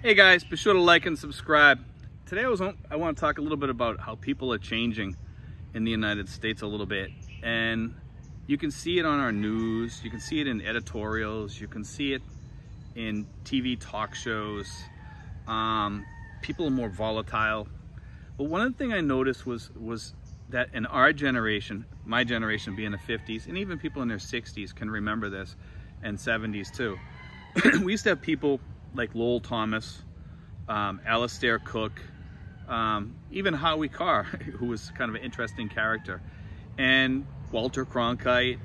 Hey guys, be sure to like and subscribe. Today I want to talk a little bit about how people are changing in the United States a little bit. And you can see it on our news, you can see it in editorials, you can see it in TV talk shows. People are more volatile. But one of the things I noticed was that in our generation, my generation being the 50s, and even people in their 60s can remember this, and 70s too. We used to have people like Lowell Thomas, Alistair Cook, even Howie Carr, who was kind of an interesting character, and Walter Cronkite,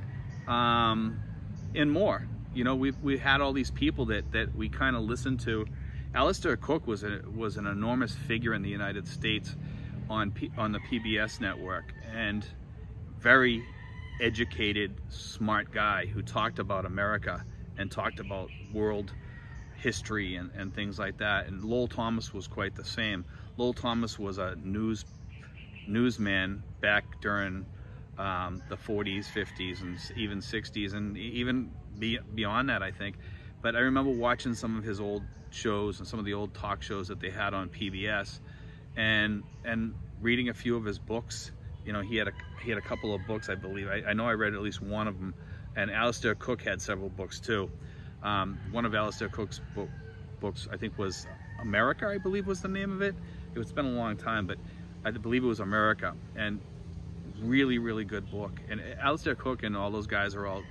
and more. You know, we had all these people that we kind of listened to. Alistair Cook was an enormous figure in the United States on the PBS network, and very educated, smart guy who talked about America and talked about world history and things like that. And Lowell Thomas was quite the same. Lowell Thomas was a newsman back during the 40s, 50s, and even 60s, and even beyond that, I think. But I remember watching some of his old shows and some of the old talk shows that they had on PBS, and reading a few of his books. You know, he had a couple of books, I believe. I know I read at least one of them, and Alistair Cook had several books too. One of Alistair Cook's books, I think, was America, I believe was the name of it. It's been a long time, but I believe it was America, and really, really good book. And Alistair Cook and all those guys are all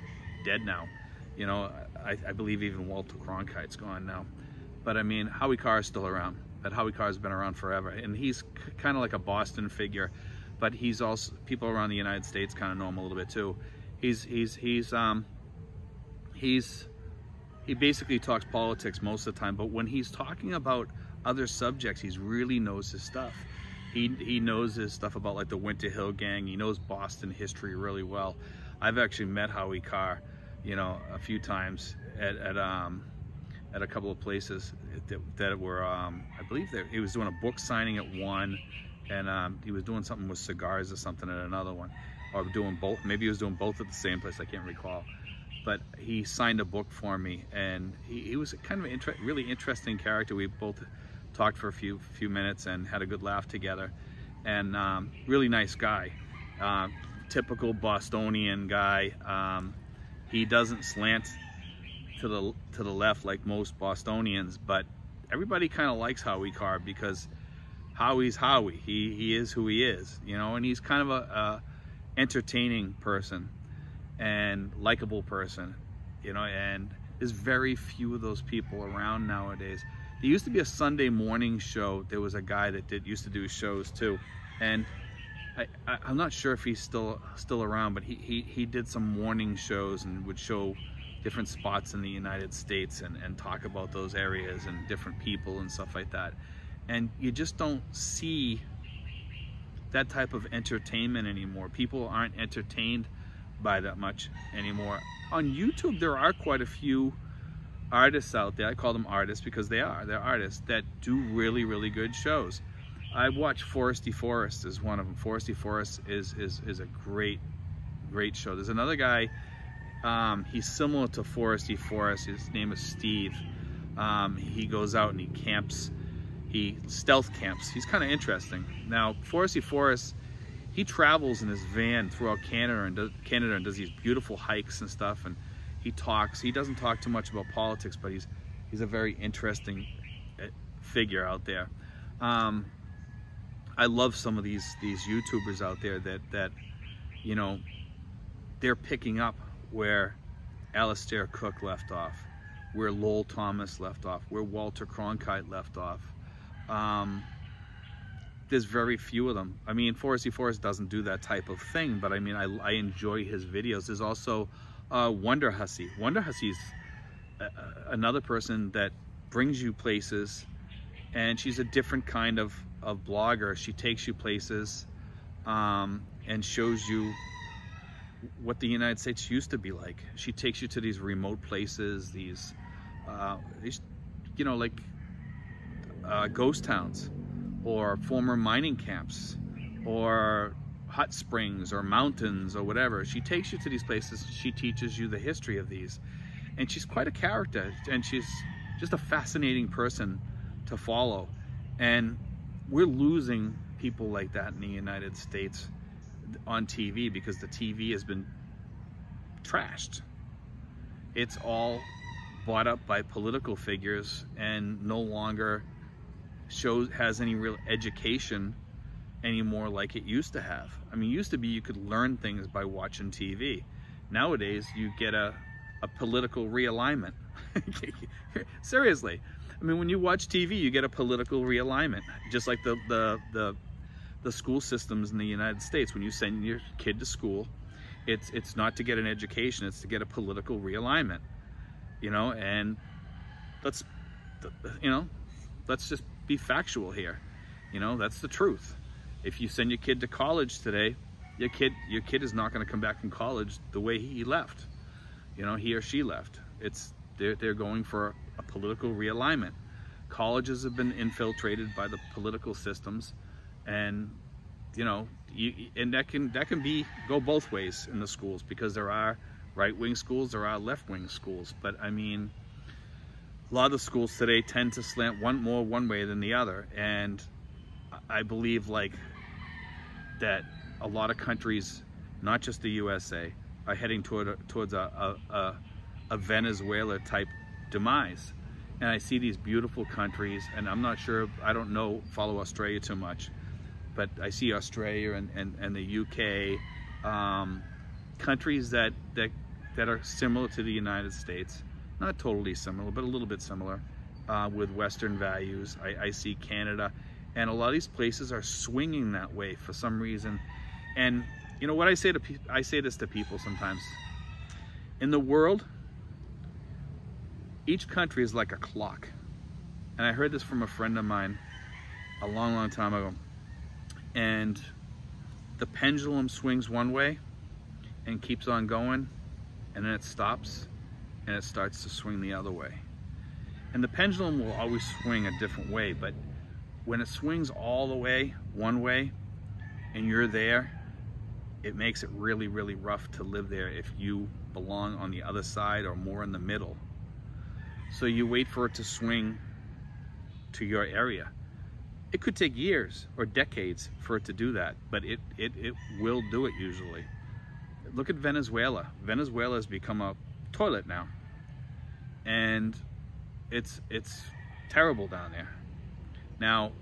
dead now. You know, I believe even Walter Cronkite's gone now. But I mean, Howie Carr is still around. But Howie Carr's been around forever, and he's kind of like a Boston figure, but he's also, people around the United States kind of know him a little bit too. He basically talks politics most of the time, but when he's talking about other subjects, he really knows his stuff. He knows his stuff about like the Winter Hill Gang. He knows Boston history really well. I've actually met Howie Carr, you know, a few times at a couple of places that were, I believe that he was doing a book signing at one, and he was doing something with cigars or something at another one, or doing both. Maybe he was doing both at the same place. I can't recall. But he signed a book for me, and he was kind of a really interesting character. We both talked for a few minutes and had a good laugh together, and really nice guy. Typical Bostonian guy. He doesn't slant to the left like most Bostonians, but everybody kind of likes Howie Carr because Howie's Howie. He is who he is, you know, and he's kind of a entertaining person and likable person, you know, and there's very few of those people around nowadays. There used to be a Sunday morning show. There was a guy that used to do shows too, and I'm not sure if he's still around, but he did some morning shows and would show different spots in the United States and talk about those areas and different people and stuff like that. And you just don't see that type of entertainment anymore. People aren't entertained by that much anymore. On YouTube, there are quite a few artists out there. I call them artists because they're artists that do really, really good shows. I watch Forrest Forrest is one of them. Forrest Forrest is a great show. There's another guy, he's similar to Forrest Forrest. His name is Steve. He goes out and he camps. He stealth camps. He's kind of interesting. Now, Forrest Forrest, he travels in his van throughout Canada and does these beautiful hikes and stuff, and he talks. He doesn't talk too much about politics, but he's a very interesting figure out there. I love some of these YouTubers out there that you know, they're picking up where Alistair Cook left off, where Lowell Thomas left off, where Walter Cronkite left off. There's very few of them. I mean, Forrest Forrest doesn't do that type of thing, but I mean, I enjoy his videos. There's also Wonder Hussy. Wonder Hussy's another person that brings you places, and she's a different kind of blogger. She takes you places and shows you what the United States used to be like. She takes you to these remote places, these you know, like ghost towns, or former mining camps, or hot springs, or mountains, or whatever. She takes you to these places. She teaches you the history of these, and she's quite a character, and she's just a fascinating person to follow. And we're losing people like that in the United States on TV because the TV has been trashed. It's all bought up by political figures and no longer has any real education anymore like it used to have. I mean, it used to be you could learn things by watching TV. Nowadays, you get a political realignment. Seriously. I mean, when you watch TV, you get a political realignment, just like the school systems in the United States. When you send your kid to school, it's not to get an education, it's to get a political realignment, you know. And let's just be factual here, you know. That's the truth. If you send your kid to college today, your kid is not going to come back from college the way he left, you know, he or she left. They're going for a political realignment. Colleges have been infiltrated by the political systems, and you know, and that can go both ways in the schools, because there are right-wing schools, there are left-wing schools. But I mean, a lot of the schools today tend to slant one way than the other, and I believe like that a lot of countries, not just the USA, are heading towards a Venezuela type demise. And I see these beautiful countries, and I'm not sure, I don't follow Australia too much, but I see Australia and the UK, countries that are similar to the United States, not totally similar, but a little bit similar, with Western values. I see Canada, and a lot of these places are swinging that way for some reason. And you know what I say this to people sometimes. In the world, each country is like a clock. And I heard this from a friend of mine a long time ago. And the pendulum swings one way and keeps on going, and then it stops and it starts to swing the other way. And the pendulum will always swing a different way, but when it swings all the way one way and you're there, it makes it really rough to live there if you belong on the other side or more in the middle. So you wait for it to swing to your area. It could take years or decades for it to do that, but it will do it usually. Look at Venezuela. Venezuela has become a toilet now, and it's terrible down there. Now,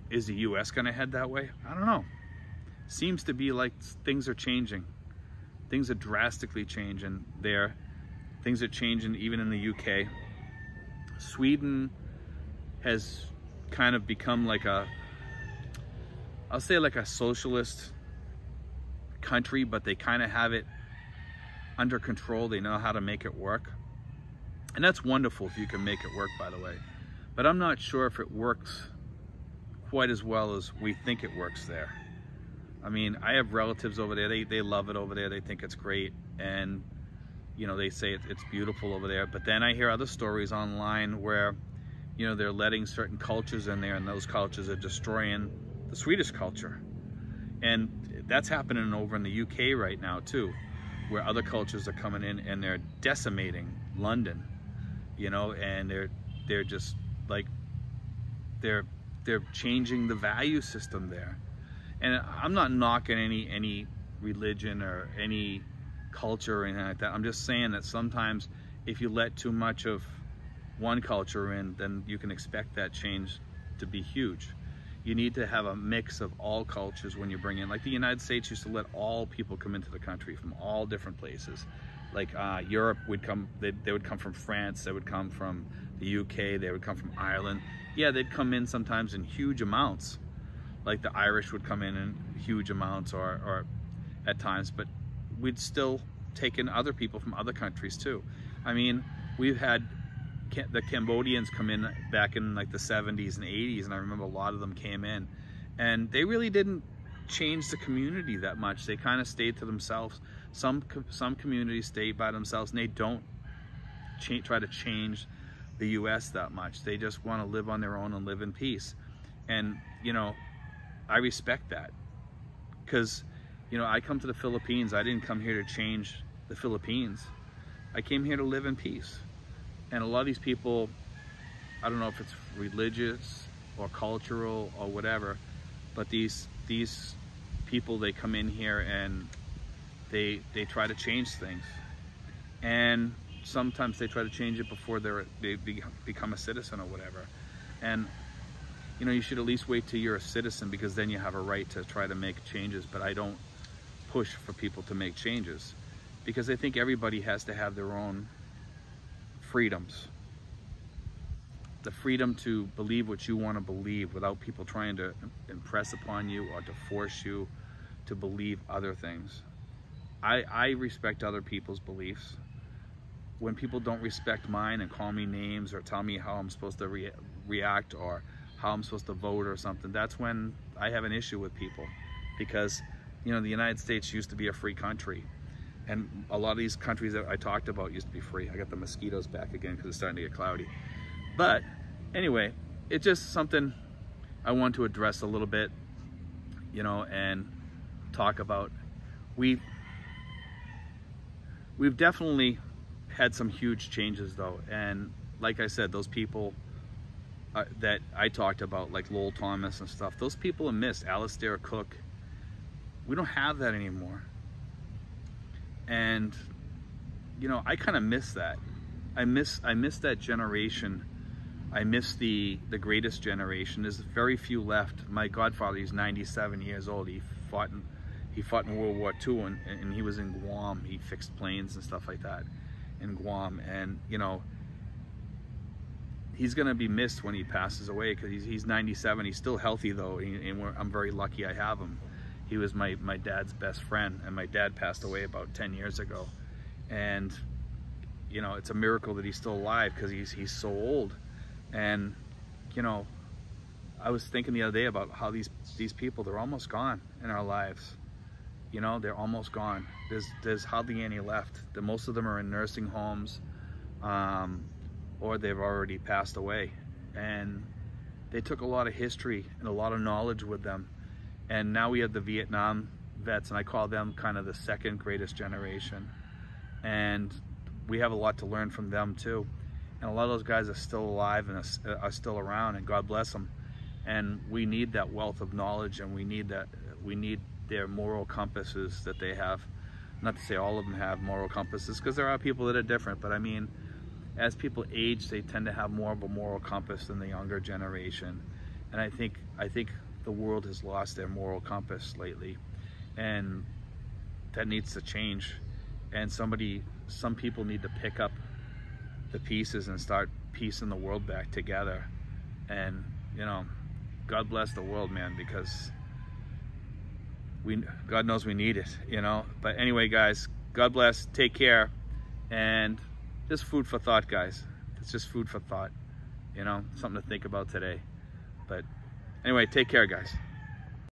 is the US gonna head that way? I don't know. Seems to be like things are changing. Things are drastically changing there. Things are changing even in the UK. Sweden has kind of become like I'll say like a socialist country, but they kind of have it under control. They know how to make it work. And that's wonderful if you can make it work, by the way. But I'm not sure if it works quite as well as we think it works there. I mean, I have relatives over there. They love it over there. They think it's great. And you know, they say it's beautiful over there. But then I hear other stories online where, you know, they're letting certain cultures in there, and those cultures are destroying the Swedish culture. And that's happening over in the UK right now too, where other cultures are coming in and they're decimating London, you know, and they're just like, they're changing the value system there. And I'm not knocking any religion or any culture or anything like that. I'm just saying that sometimes if you let too much of one culture in, then you can expect that change to be huge. You need to have a mix of all cultures when you bring in, like the United States used to let all people come into the country from all different places. Like Europe would come, they would come from France, they would come from the UK, they would come from Ireland. Yeah, they'd come in sometimes in huge amounts. Like the Irish would come in huge amounts or at times, but we'd still take in other people from other countries too. I mean, we've had the Cambodians come in back in like the 70s and 80s, and I remember a lot of them came in, and they really didn't change the community that much. They kind of stayed to themselves. Some communities stay by themselves, and they don't try to change the US that much. They just want to live on their own and live in peace. And you know, I respect that, because you know, I come to the Philippines. I didn't come here to change the Philippines. I came here to live in peace. And a lot of these people I don't know if it's religious or cultural or whatever, but these people, they come in here and they try to change things, and sometimes they try to change it before they become a citizen or whatever. And you know, you should at least wait till you're a citizen, because then you have a right to try to make changes. But I don't push for people to make changes, because I think everybody has to have their own freedoms. The freedom to believe what you want to believe without people trying to impress upon you or to force you to believe other things. I respect other people's beliefs. When people don't respect mine and call me names or tell me how I'm supposed to react or how I'm supposed to vote or something, that's when I have an issue with people. Because, you know, the United States used to be a free country, and a lot of these countries that I talked about used to be free. I got the mosquitoes back again because it's starting to get cloudy. But anyway, it's just something I want to address a little bit, you know, and talk about. We've definitely had some huge changes though, and like I said, those people that I talked about, like Lowell Thomas and stuff, those people are missed. Alistair Cook, we don't have that anymore. And you know, I kind of miss that. I miss that generation. I miss the greatest generation. There's very few left. My godfather, he's 97 years old. He fought in World War II, and he was in Guam. He fixed planes and stuff like that in Guam. And you know, he's gonna be missed when he passes away, because he's 97. He's still healthy though, and I'm very lucky I have him. He was my dad's best friend, and my dad passed away about 10 years ago. And you know, it's a miracle that he's still alive, because he's so old. And you know, I was thinking the other day about how these people, they're almost gone in our lives. You know, they're almost gone. There's hardly any left. Most of them are in nursing homes, or they've already passed away. And they took a lot of history and a lot of knowledge with them. And now we have the Vietnam vets, and I call them kind of the second greatest generation. And we have a lot to learn from them too. And a lot of those guys are still alive and are still around, and God bless them. And we need that wealth of knowledge, and we need their moral compasses that they have. Not to say all of them have moral compasses, because there are people that are different, but I mean, as people age, they tend to have more of a moral compass than the younger generation. And I think the world has lost their moral compass lately, and that needs to change. And some people need to pick up the pieces and start piecing the world back together. And you know, God bless the world, man, because God knows we need it, you know. But anyway, guys, God bless, take care, and just food for thought, guys. It's just food for thought, you know, something to think about today. But anyway, take care, guys.